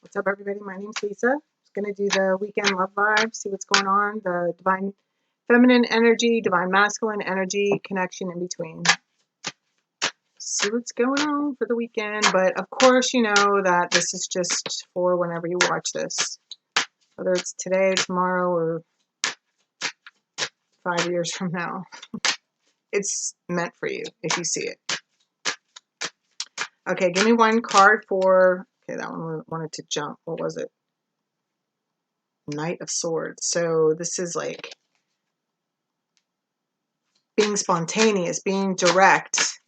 What's up, everybody? My name's Lisa. Just going to do the weekend love vibe, see what's going on, the divine feminine energy, divine masculine energy, connection in between. See what's going on for the weekend. But of course, you know that this is just for whenever you watch this, whether it's today, tomorrow, or 5 years from now. It's meant for you if you see it. Okay, give me one card for, okay, that one wanted to jump. What was it? Knight of Swords. So this is like being spontaneous, being direct.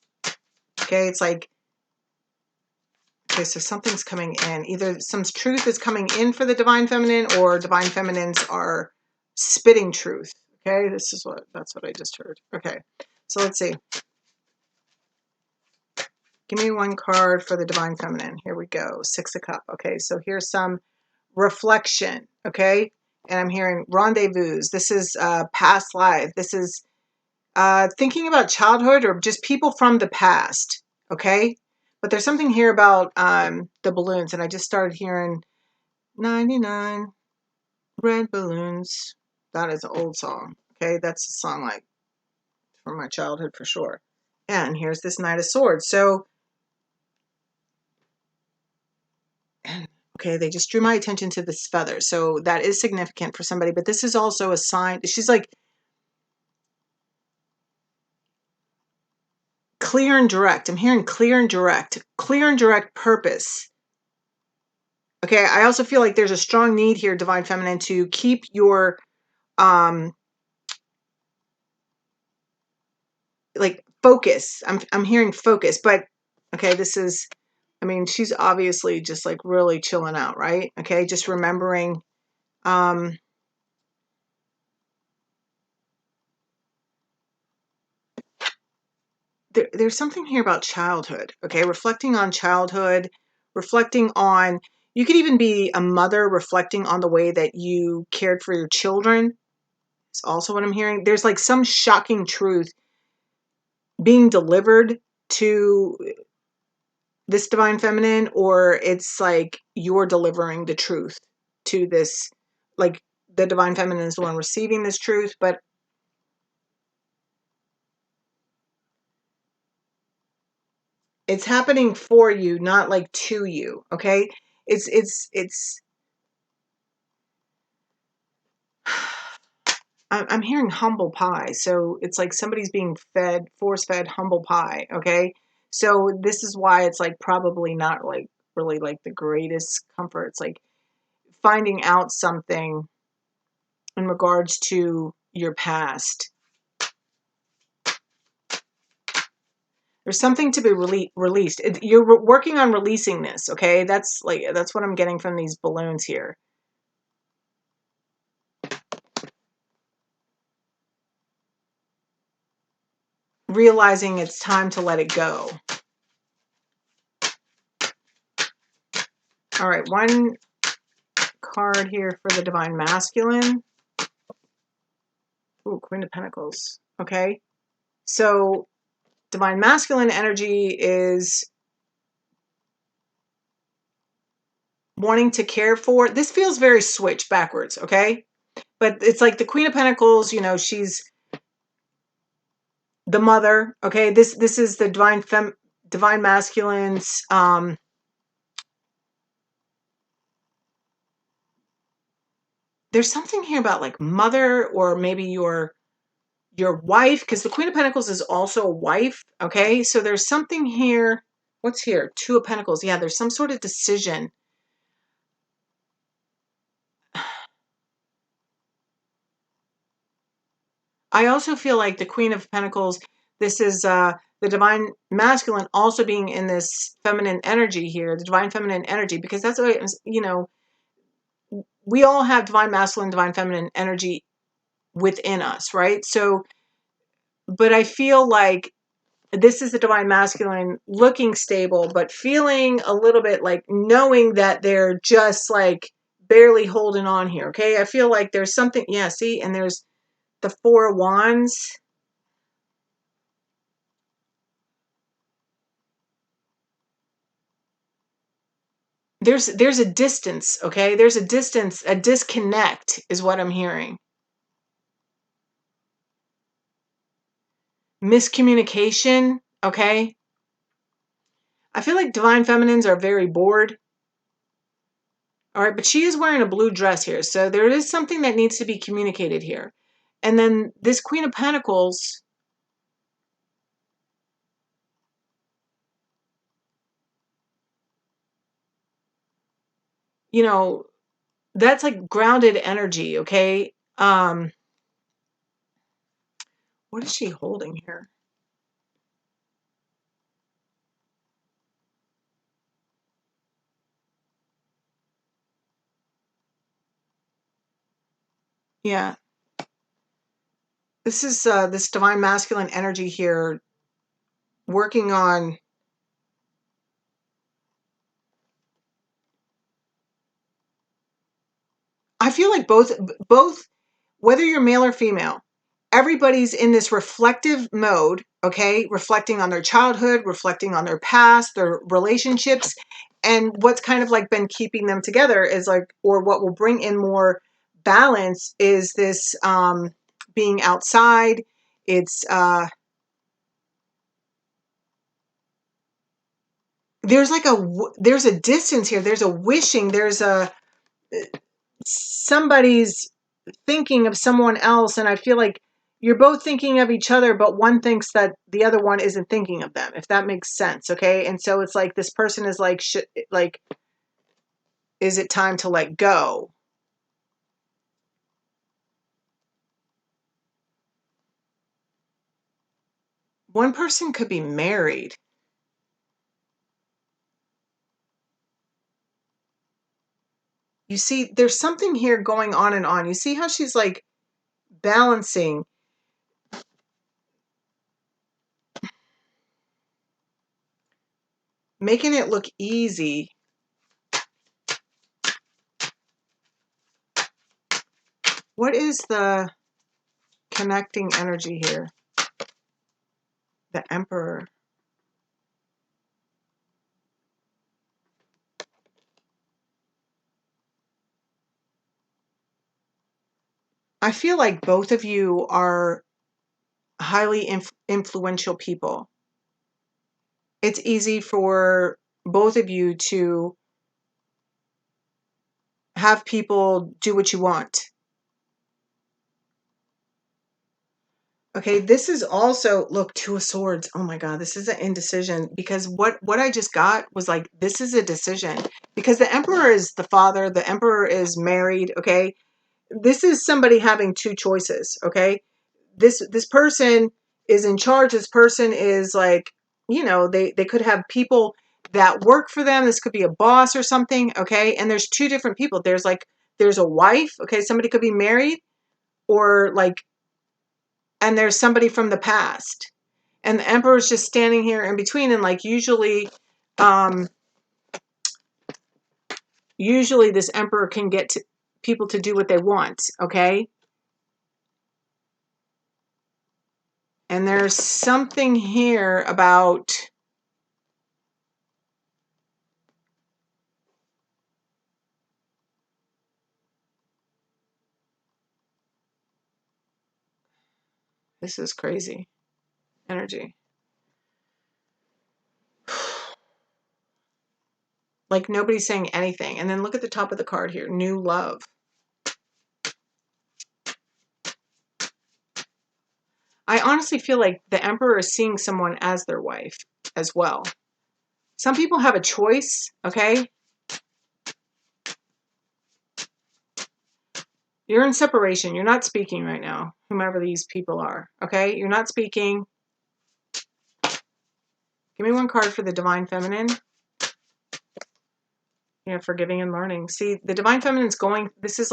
Okay, it's like, okay, so something's coming in. Either some truth is coming in for the divine feminine, or divine feminines are spitting truth. Okay, that's what I just heard. Okay, so let's see. Give me one card for the divine feminine. Here we go. 6 of Cups. Okay, so here's some reflection. Okay, and I'm hearing rendezvous. This is past life. This is thinking about childhood or just people from the past. Okay, but there's something here about the balloons, and I just started hearing 99 red balloons. That is an old song. Okay, that's a song like from my childhood for sure. And here's this Knight of Swords. So, okay, they just drew my attention to this feather. So that is significant for somebody, but this is also a sign. She's like clear and direct. I'm hearing clear and direct purpose. Okay, I also feel like there's a strong need here, divine feminine, to keep your like focus. I'm hearing focus, but okay, this is, I mean, she's obviously just like really chilling out, right? Okay, just remembering there's something here about childhood. Okay, reflecting on childhood, reflecting on, you could even be a mother reflecting on the way that you cared for your children. It's also what I'm hearing. There's like some shocking truth being delivered to this divine feminine, or it's like you're delivering the truth to this, like the divine feminine is the one receiving this truth, but it's happening for you, not like to you. Okay, it's I'm hearing humble pie. So it's like somebody's being fed, force fed humble pie. Okay. So this is why it's like probably not like really like the greatest comfort. It's like finding out something in regards to your past. There's something to be released. You're working on releasing this. Okay. That's what I'm getting from these balloons here. Realizing it's time to let it go. All right, one card here for the divine masculine. Ooh, Queen of Pentacles. Okay, so divine masculine energy is wanting to care for. This feels very switch backwards. Okay, but it's like the Queen of Pentacles. You know, she's the mother. Okay, this is the divine masculines. There's something here about like mother, or maybe your wife, because the Queen of Pentacles is also a wife. Okay, so there's something here. What's here? 2 of Pentacles. Yeah, there's some sort of decision. I also feel like the Queen of Pentacles, this is the divine masculine also being in this feminine energy here, the divine feminine energy, because that's what, you know, we all have divine masculine, divine feminine energy within us, right? So, but I feel like this is the divine masculine looking stable, but feeling a little bit like knowing that they're just like barely holding on here. Okay. I feel like there's something. Yeah. See, and there's the 4 of Wands. there's a distance, okay? There's a distance, a disconnect is what I'm hearing. Miscommunication, okay? I feel like divine feminines are very bored. All right, but she is wearing a blue dress here, so there is something that needs to be communicated here. And then this Queen of Pentacles, you know, that's like grounded energy, okay? What is she holding here? Yeah. This is this divine masculine energy here working on, I feel like both whether you're male or female, everybody's in this reflective mode, okay? Reflecting on their childhood, reflecting on their past, their relationships, and what's kind of like been keeping them together is like, or what will bring in more balance is this being outside. It's there's like there's a distance here. There's a wishing. There's a somebody's thinking of someone else, and I feel like you're both thinking of each other, but one thinks that the other one isn't thinking of them, if that makes sense, okay? And so it's like this person is like, like, is it time to let go? One person could be married. You see, there's something here going on and on. You see how she's like balancing, making it look easy. What is the connecting energy here? The Emperor. I feel like both of you are highly influential people. It's easy for both of you to have people do what you want. Okay, this is also, look, Two of Swords. Oh my God, this is an indecision because what I just got was like, this is a decision because the Emperor is the father, the Emperor is married, okay? This is somebody having two choices, okay? This person is in charge. This person is like, they could have people that work for them. This could be a boss or something, okay? And there's two different people. There's a wife, okay? Somebody could be married or like, and there's somebody from the past. And the Emperor's just standing here in between and like um usually this Emperor can get to people to do what they want, okay? And there's something here about this is crazy energy. Like nobody's saying anything. And then look at the top of the card here, new love. I honestly feel like the Emperor is seeing someone as their wife as well. Some people have a choice, okay? You're in separation. You're not speaking right now, whomever these people are, okay? You're not speaking. Give me one card for the Divine Feminine. Forgiving and learning. See, the Divine Feminine's going, this is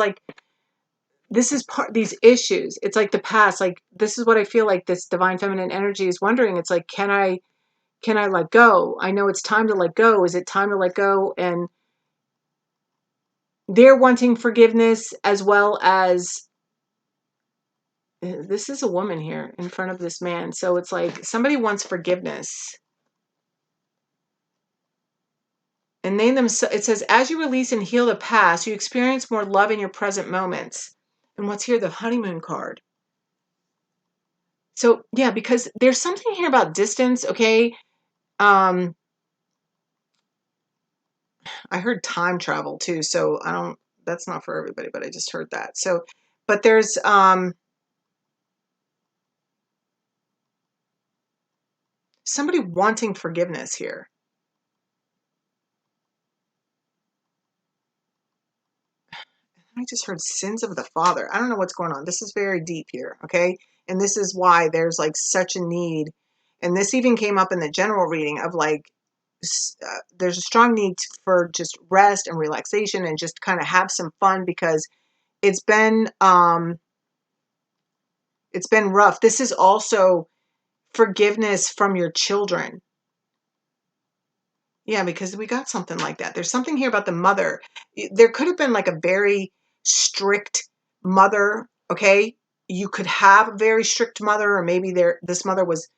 part, these issues. It's like the past. Like, this is what I feel like this Divine Feminine energy is wondering. It's like, can I let go? I know it's time to let go. Is it time to let go? And they're wanting forgiveness as well as this is a woman here in front of this man. So it's like somebody wants forgiveness. and name them. It says, as you release and heal the past, you experience more love in your present moments. And what's here? The honeymoon card. So yeah, because there's something here about distance. Okay. I heard time travel too. So that's not for everybody, but I just heard that. So, but there's, somebody wanting forgiveness here. I just heard sins of the father. I don't know what's going on. This is very deep here, okay? And this is why there's like such a need. And this even came up in the general reading of like, there's a strong need for just rest and relaxation and just kind of have some fun because it's been rough. This is also forgiveness from your children. Yeah, because we got something like that. There's something here about the mother. There could have been like a very strict mother, okay? You could have a very strict mother, or maybe this mother was,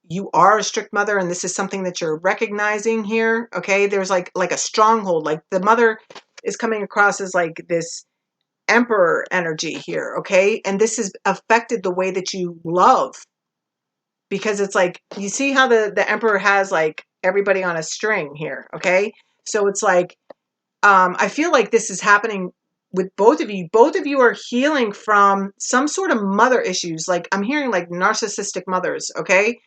you are a strict mother and this is something that you're recognizing here, okay? There's like a stronghold. Like the mother is coming across as like this emperor energy here, okay? And this has affected the way that you love, because it's like, you see how the emperor has like everybody on a string here, okay? So it's like, I feel like this is happening with both of you. Both of you are healing from some sort of mother issues. Like I'm hearing like narcissistic mothers, okay?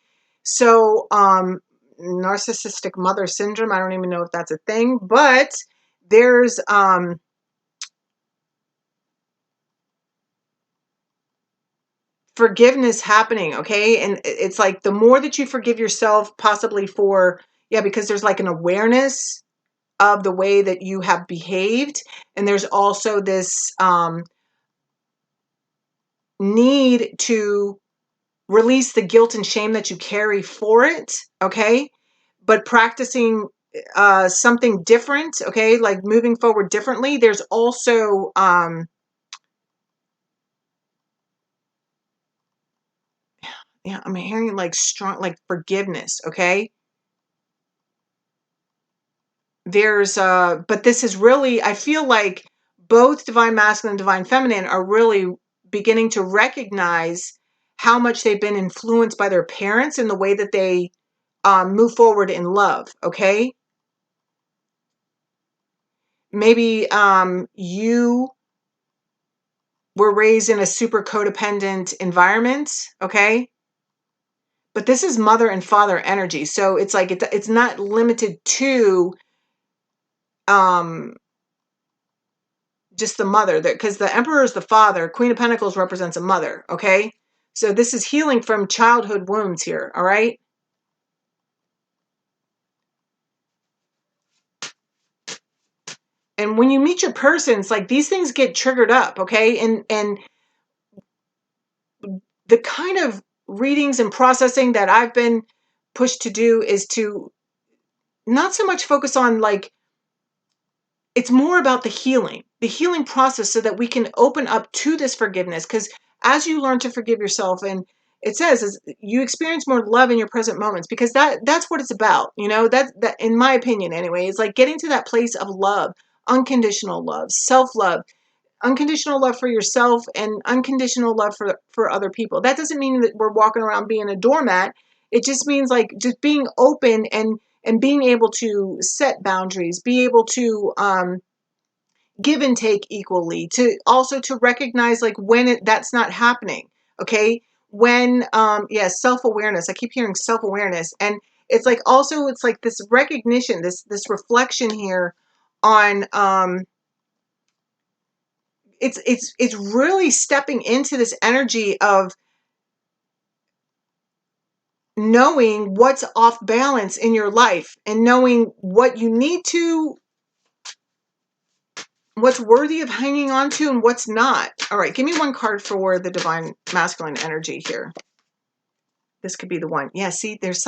So narcissistic mother syndrome, I don't even know if that's a thing, but there's forgiveness happening, okay? And it's like the more that you forgive yourself, possibly for, yeah, because there's like an awareness of the way that you have behaved, and there's also this need to release the guilt and shame that you carry for it, okay? But practicing something different, okay? Like moving forward differently. There's also yeah, I'm hearing like strong, like forgiveness, okay? There's but this is really, I feel like both divine masculine and divine feminine are really beginning to recognize how much they've been influenced by their parents in the way that they move forward in love, okay? Maybe you were raised in a super codependent environment, okay? But this is mother and father energy. So it's like it's not limited to um just the mother, that because the emperor is the father, Queen of Pentacles represents a mother, okay? So this is healing from childhood wounds here, all right? And when you meet your persons, like these things get triggered up, okay? And the kind of readings and processing that I've been pushed to do is to not so much focus on like, it's more about the healing process so that we can open up to this forgiveness. Because as you learn to forgive yourself, and it says is you experience more love in your present moments, because that's what it's about. You know, that in my opinion anyway, it's like getting to that place of love, unconditional love, self-love, unconditional love for yourself and unconditional love for other people. That doesn't mean that we're walking around being a doormat. It just means like just being open and being able to set boundaries, be able to give and take equally, to also to recognize like when that's not happening, okay? When yes, self-awareness. I keep hearing self-awareness, and it's like also it's like this recognition, this reflection here on it's really stepping into this energy of knowing what's off balance in your life and knowing what you need to, what's worthy of hanging on to and what's not. All right, give me one card for the divine masculine energy here. This could be the one. Yeah, see, there's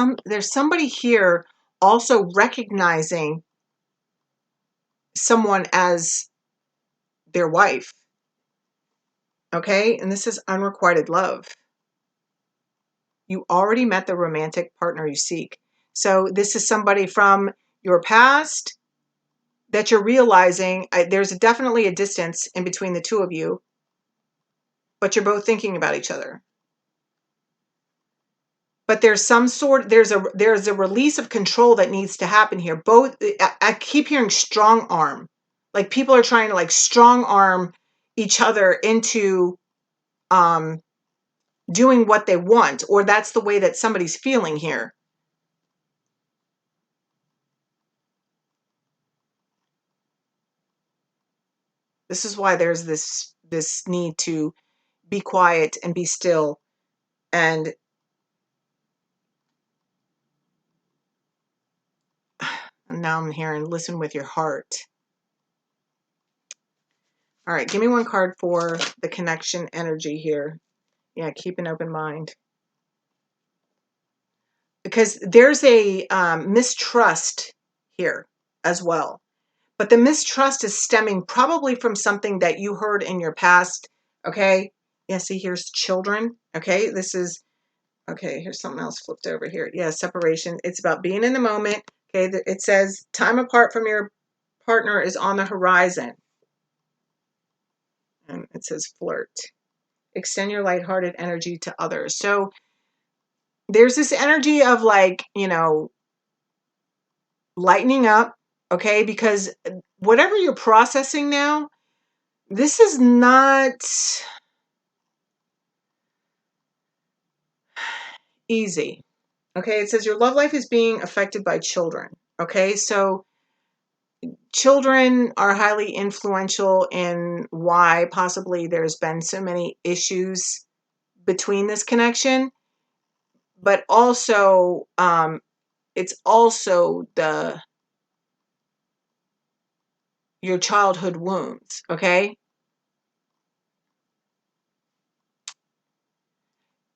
somebody here also recognizing someone as their wife. Okay? And this is unrequited love. You already met the romantic partner you seek. So this is somebody from your past that you're realizing. There's definitely a distance in between the two of you, but you're both thinking about each other. But there's a release of control that needs to happen here. I keep hearing strong arm. Like people are trying to like strong arm each other into doing what they want, or that's the way that somebody's feeling here. This is why there's this need to be quiet and be still. And now I'm hearing listen with your heart. All right, give me one card for the connection energy here. Yeah, keep an open mind. Because there's a mistrust here as well. But the mistrust is stemming probably from something that you heard in your past, okay? Yeah, see, here's children, okay? Okay, here's something else flipped over here. Yeah, separation. It's about being in the moment, okay? It says time apart from your partner is on the horizon. And it says flirt. Extend your lighthearted energy to others. So there's this energy of like, lightening up, okay? Because whatever you're processing now, this is not easy, okay? It says your love life is being affected by children, okay? So children are highly influential in why possibly there's been so many issues between this connection, but also it's also your childhood wounds, okay?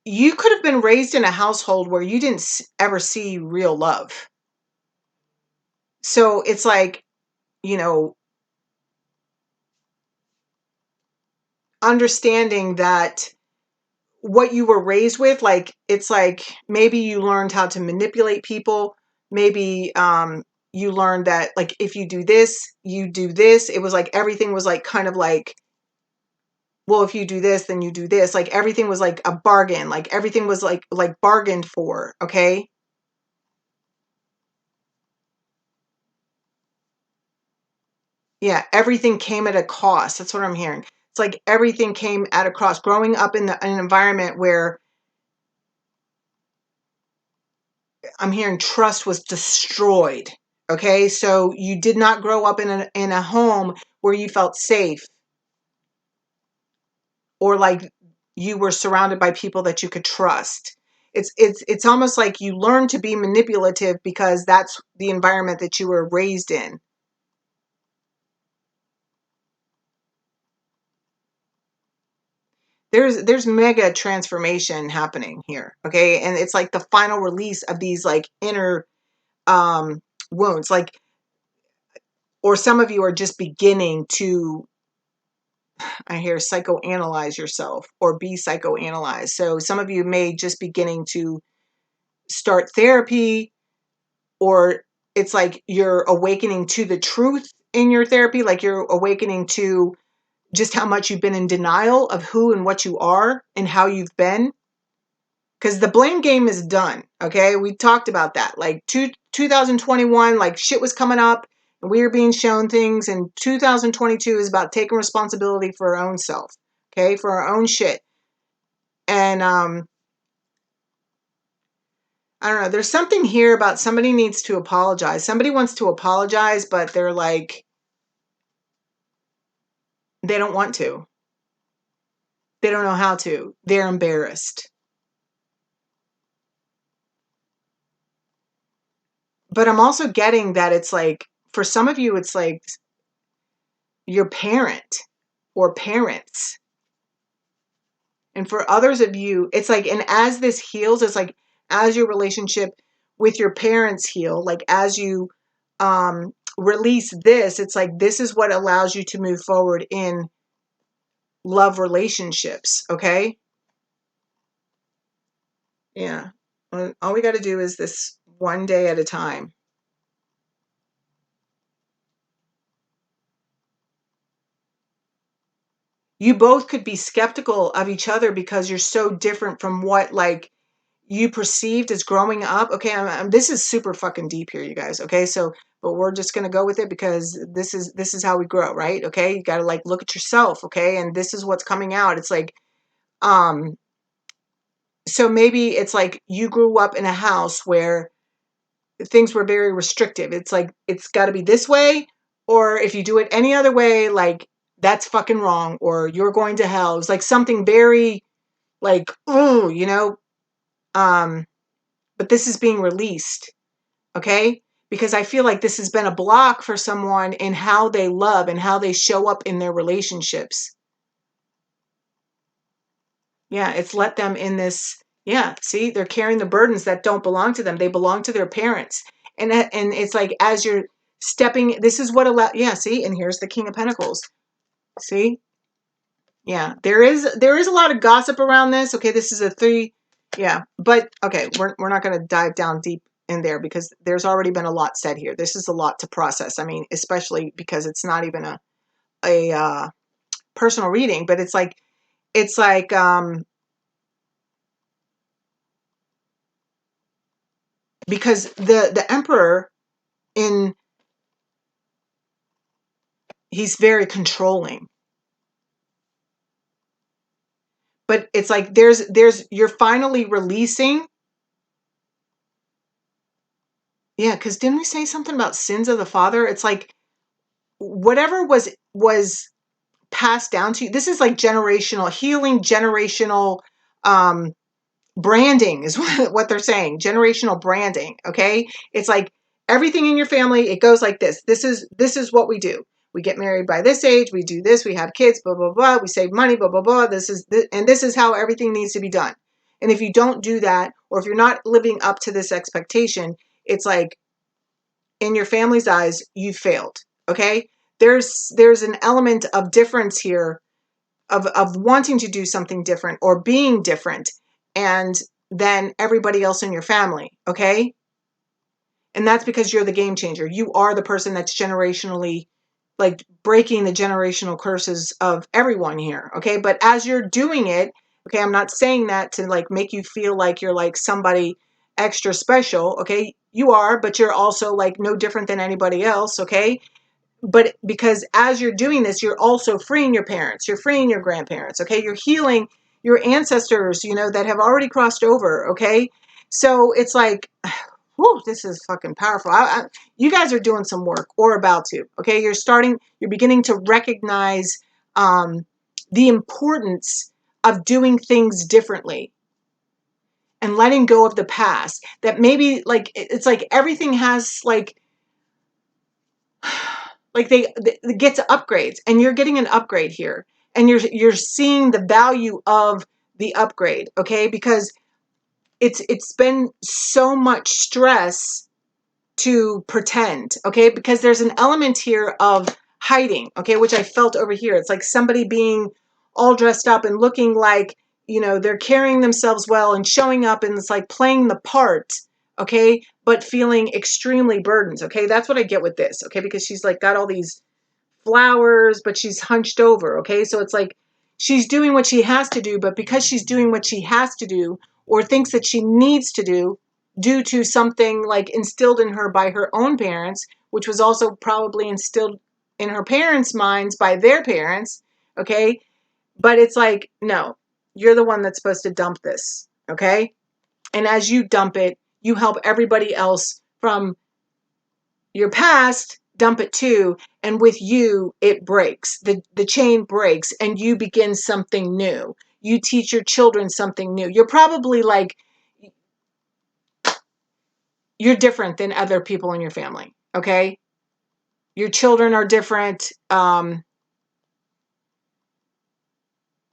You could have been raised in a household where you didn't ever see real love. So it's like, understanding that what you were raised with, like, it's like maybe you learned how to manipulate people. Maybe you learned that, like, if you do this, you do this. It was like everything was like kind of like, well, if you do this, then you do this. Like everything was like a bargain. Like everything was like bargained for, okay? Yeah, everything came at a cost. That's what I'm hearing. It's like everything came at a cost. Growing up in an environment where I'm hearing trust was destroyed. Okay, so you did not grow up in a home where you felt safe, or like you were surrounded by people that you could trust. It's almost like you learned to be manipulative because that's the environment that you were raised in. There's mega transformation happening here, okay? And it's like the final release of these like inner wounds, like, or some of you are just beginning to, I hear, psychoanalyze yourself or be psychoanalyzed. So some of you may just beginning to start therapy, or it's like you're awakening to the truth in your therapy, like you're awakening to just how much you've been in denial of who and what you are and how you've been. Because the blame game is done, okay? We talked about that. Like 2021, like shit was coming up and we were being shown things. And 2022 is about taking responsibility for our own self, okay? For our own shit. And I don't know. There's something here about somebody needs to apologize. Somebody wants to apologize, but they're like, they don't want to. They don't know how to. They're embarrassed. But I'm also getting that it's like, for some of you, it's like your parent or parents. And for others of you, it's like, and as this heals, it's like, as your relationship with your parents heal, like as you release this, it's like, this is what allows you to move forward in love relationships, okay? Yeah. All we got to do is this one day at a time. you both could be skeptical of each other because you're so different from what like you perceived as growing up. Okay, this is super fucking deep here, you guys. Okay, so but we're just gonna go with it because this is how we grow, right? Okay, you gotta like look at yourself, okay, and this is what's coming out. It's like, so maybe it's like you grew up in a house where things were very restrictive. It's like it's got to be this way, or if you do it any other way, like that's fucking wrong, or you're going to hell. It's like something very like, oh, you know. But this is being released, okay? Because I feel like this has been a block for someone in how they love and how they show up in their relationships. Yeah, it's let them in this. Yeah, see, they're carrying the burdens that don't belong to them. They belong to their parents. And it's like as you're stepping, this is what allow. Yeah, see, and here's the King of Pentacles. See, yeah, there is a lot of gossip around this. Okay, this is a 3. Yeah, but okay, we're not going to dive down deep in there because there's already been a lot said here. This is a lot to process. I mean, especially because it's not even a personal reading, but it's like because the emperor in he's very controlling, but it's like there's you're finally releasing. Yeah, because didn't we say something about sins of the father? It's like whatever was passed down to you. This is like generational healing, generational um branding is what they're saying. Generational branding. Okay, it's like everything in your family, it goes like this. This is what we do. We get married by this age, we do this, we have kids, blah blah blah, we save money, blah blah blah. This is how everything needs to be done. And if you don't do that, or if you're not living up to this expectation, it's like in your family's eyes you failed. Okay, there's an element of difference here, of wanting to do something different or being different and than everybody else in your family. Okay, and that's because you're the game changer. You are the person that's generationally like breaking the generational curses of everyone here. Okay, but as you're doing it, okay, I'm not saying that to like make you feel like you're like somebody extra special. Okay, you are, but you're also like no different than anybody else. Okay, but because as you're doing this, you're also freeing your parents, you're freeing your grandparents. Okay, you're healing your ancestors, you know, that have already crossed over. Okay, so it's like, whew, this is fucking powerful. You guys are doing some work or about to. Okay, you're beginning to recognize the importance of doing things differently and letting go of the past. That maybe like it's like everything has like they get to upgrades, and you're getting an upgrade here, and you're seeing the value of the upgrade. Okay, because it's been so much stress to pretend. Okay, because there's an element here of hiding. Okay, which I felt over here. It's like somebody being all dressed up and looking like, you know, they're carrying themselves well and showing up, and it's like playing the part. Okay, but feeling extremely burdened. Okay, that's what I get with this. Okay, because she's like got all these flowers, but she's hunched over. Okay, so it's like she's doing what she has to do, but because she's doing what she has to do or thinks that she needs to do due to something like instilled in her by her own parents, which was also probably instilled in her parents' minds by their parents. Okay, but it's like, no, you're the one that's supposed to dump this. Okay, and as you dump it, you help everybody else from your past dump it too, and with you it breaks, the chain breaks, and you begin something new. You teach your children something new. You're probably like, you're different than other people in your family. Okay, your children are different, not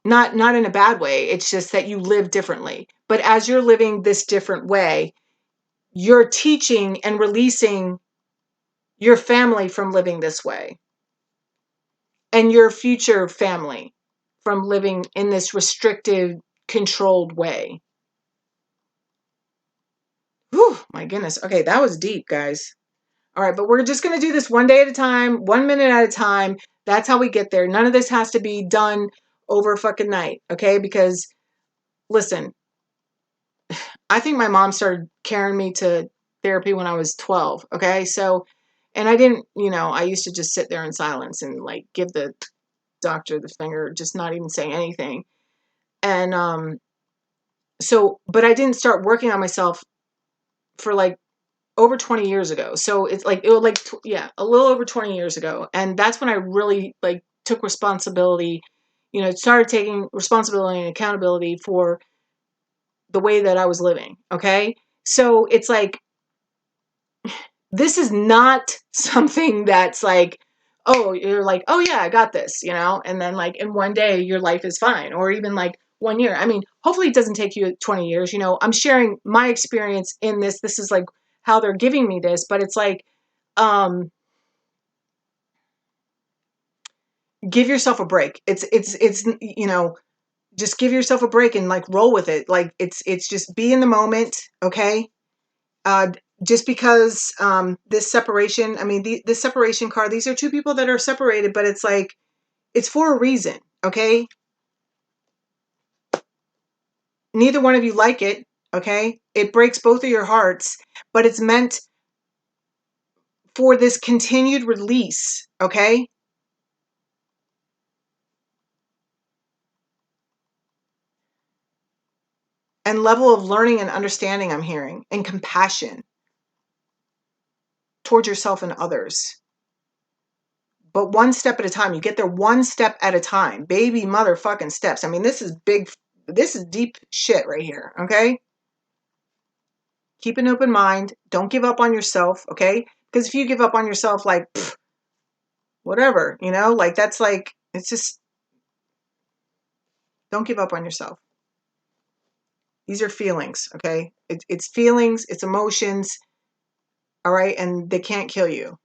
in a bad way. It's just that you live differently, but as you're living this different way, you're teaching and releasing your family from living this way, and your future family from living in this restrictive, controlled way. Whew, my goodness. Okay, that was deep, guys. All right, but we're just going to do this one day at a time, 1 minute at a time. That's how we get there. None of this has to be done over a fucking night. Okay. Because listen, I think my mom started carrying me to therapy when I was 12. Okay. So, and I didn't, I used to just sit there in silence and like give the doctor the finger, just not even say anything. And, so, but I didn't start working on myself for like over 20 years ago. So it's like, it was like, yeah, a little over 20 years ago. And that's when I really like took responsibility, started taking responsibility and accountability for the way that I was living. Okay. So it's like, this is not something that's like, oh, you're like, oh yeah, I got this, and then like in one day your life is fine, or even like 1 year. I mean, hopefully it doesn't take you 20 years. I'm sharing my experience in this. This is like how they're giving me this, but it's like, give yourself a break. It's just give yourself a break and like roll with it. Like it's just be in the moment. Okay. Uh, just because this separation, I mean, this separation card, these are two people that are separated, but it's like, it's for a reason, okay? Neither one of you like it, okay? It breaks both of your hearts, but it's meant for this continued release, okay? And level of learning and understanding, I'm hearing, and compassion towards yourself and others. But one step at a time. You get there one step at a time. Baby motherfucking steps. I mean, this is big. This is deep shit right here, okay? Keep an open mind. Don't give up on yourself, okay? Because if you give up on yourself, like, whatever, like that's like, it's just, don't give up on yourself. These are feelings, okay? It's feelings, it's emotions, all right? And they can't kill you.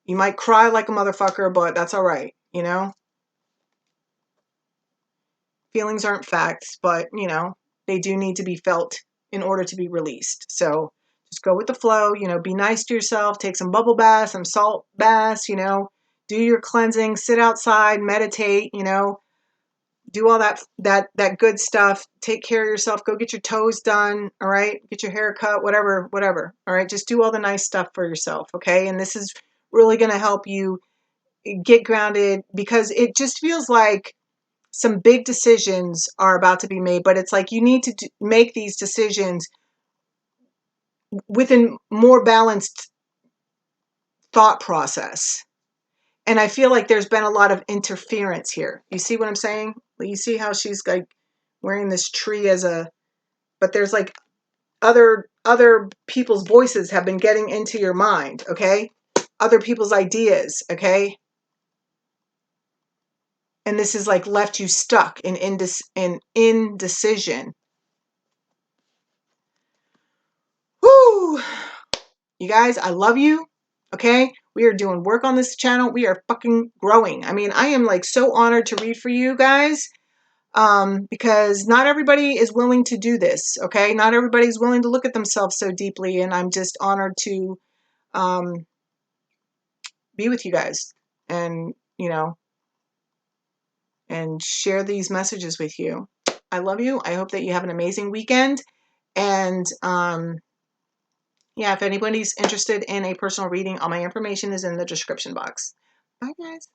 You might cry like a motherfucker, but that's all right, Feelings aren't facts, but, they do need to be felt in order to be released. So just go with the flow, be nice to yourself, take some bubble baths, some salt baths, do your cleansing, sit outside, meditate, do all that good stuff. Take care of yourself. Go get your toes done. All right. Get your hair cut, whatever. All right. Just do all the nice stuff for yourself. Okay. And this is really going to help you get grounded, because it just feels like some big decisions are about to be made, but it's like you need to make these decisions within more balanced thought process. And I feel like there's been a lot of interference here. You see what I'm saying? You see how she's like wearing this tree but there's like other people's voices have been getting into your mind, okay? Other people's ideas, okay? And this has like left you stuck in indecision. Woo! You guys, I love you. Okay? We are doing work on this channel. We are fucking growing. I mean, I am like so honored to read for you guys. Because not everybody is willing to do this, okay? Not everybody's willing to look at themselves so deeply, and I'm just honored to be with you guys and, and share these messages with you. I love you. I hope that you have an amazing weekend. And yeah, if anybody's interested in a personal reading, all my information is in the description box. Bye, guys.